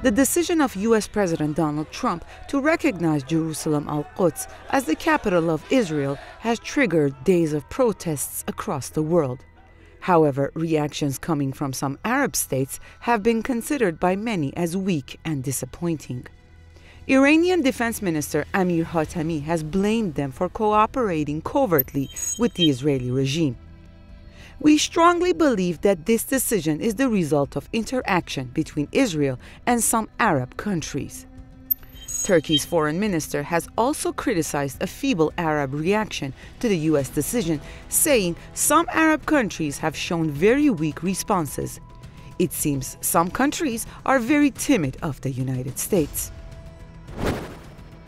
The decision of U.S. President Donald Trump to recognize Jerusalem al-Quds as the capital of Israel has triggered days of protests across the world. However, reactions coming from some Arab states have been considered by many as weak and disappointing. Iranian Defense Minister Amir Hatami has blamed them for cooperating covertly with the Israeli regime. We strongly believe that this decision is the result of interaction between Israel and some Arab countries. Turkey's foreign minister has also criticized a feeble Arab reaction to the U.S. decision, saying some Arab countries have shown very weak responses. It seems some countries are very timid of the United States.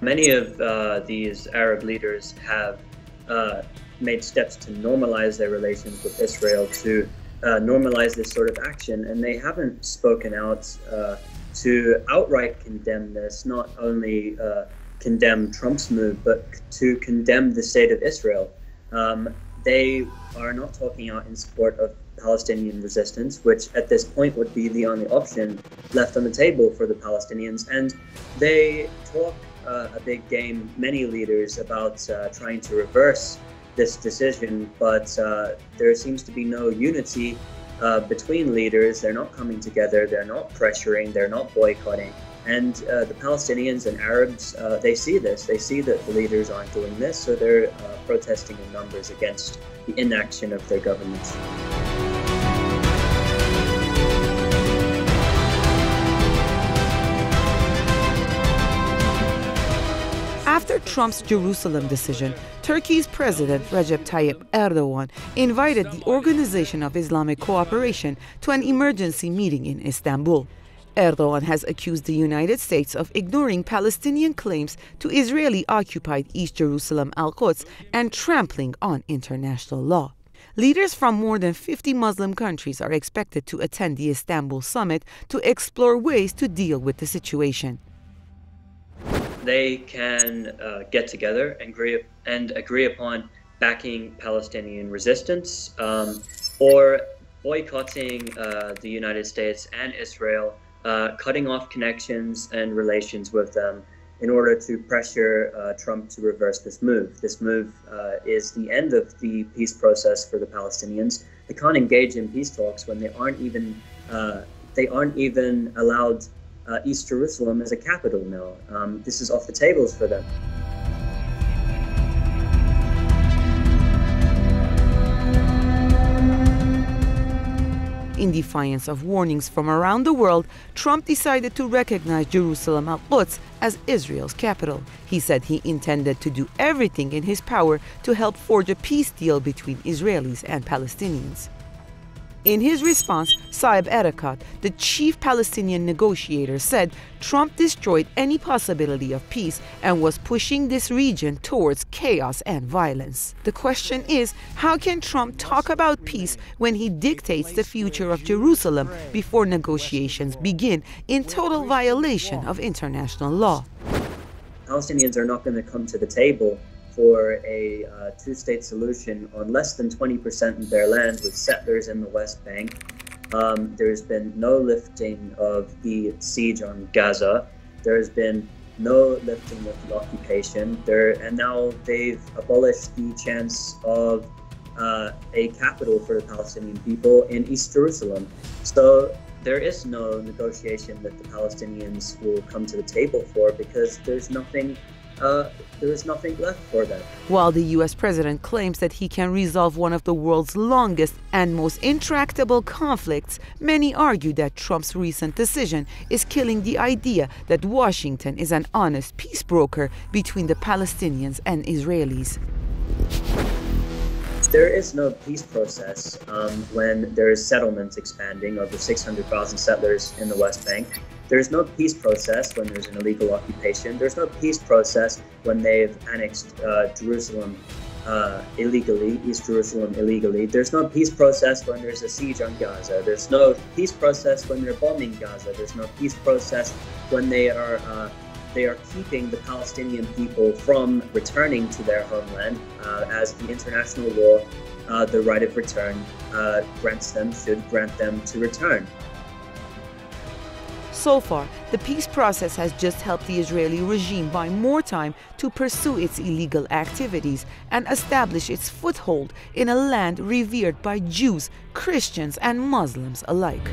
Many of these Arab leaders have made steps to normalize their relations with Israel, to normalize this sort of action, and they haven't spoken out to outright condemn this, not only condemn Trump's move, but to condemn the state of Israel. They are not talking out in support of Palestinian resistance, which at this point would be the only option left on the table for the Palestinians. And they talk a big game, many leaders, about trying to reverse this decision, but there seems to be no unity between leaders. They're not coming together, they're not pressuring, they're not boycotting. And the Palestinians and Arabs, they see this. They see that the leaders aren't doing this, so they're protesting in numbers against the inaction of their governments. After Trump's Jerusalem decision, Turkey's President Recep Tayyip Erdogan invited the Organization of Islamic Cooperation to an emergency meeting in Istanbul. Erdogan has accused the United States of ignoring Palestinian claims to Israeli-occupied East Jerusalem al-Quds and trampling on international law. Leaders from more than 50 Muslim countries are expected to attend the Istanbul summit to explore ways to deal with the situation. They can get together and agree upon backing Palestinian resistance or boycotting the United States and Israel, cutting off connections and relations with them in order to pressure Trump to reverse this move. This move is the end of the peace process for the Palestinians. They can't engage in peace talks when they aren't even allowed East Jerusalem as a capital now. This is off the tables for them. In defiance of warnings from around the world, Trump decided to recognize Jerusalem al-Quds as Israel's capital. He said he intended to do everything in his power to help forge a peace deal between Israelis and Palestinians. In his response, Saeb Erekat, the chief Palestinian negotiator, said Trump destroyed any possibility of peace and was pushing this region towards chaos and violence. The question is, how can Trump talk about peace when he dictates the future of Jerusalem before negotiations begin, in total violation of international law? Palestinians are not going to come to the table for a two-state solution on less than 20% of their land with settlers in the West Bank. There's been no lifting of the siege on Gaza. There's been no lifting of the occupation. And now they've abolished the chance of a capital for the Palestinian people in East Jerusalem. So there is no negotiation that the Palestinians will come to the table for, because there's nothing left for them. While the U.S. president claims that he can resolve one of the world's longest and most intractable conflicts, many argue that Trump's recent decision is killing the idea that Washington is an honest peace broker between the Palestinians and Israelis. There is no peace process when there is settlements expanding, over 600,000 settlers in the West Bank. There's no peace process when there's an illegal occupation. There's no peace process when they've annexed Jerusalem illegally, East Jerusalem illegally. There's no peace process when there's a siege on Gaza. There's no peace process when they're bombing Gaza. There's no peace process when they are keeping the Palestinian people from returning to their homeland, as the international law, the right of return, should grant them to return. So far, the peace process has just helped the Israeli regime buy more time to pursue its illegal activities and establish its foothold in a land revered by Jews, Christians, and Muslims alike.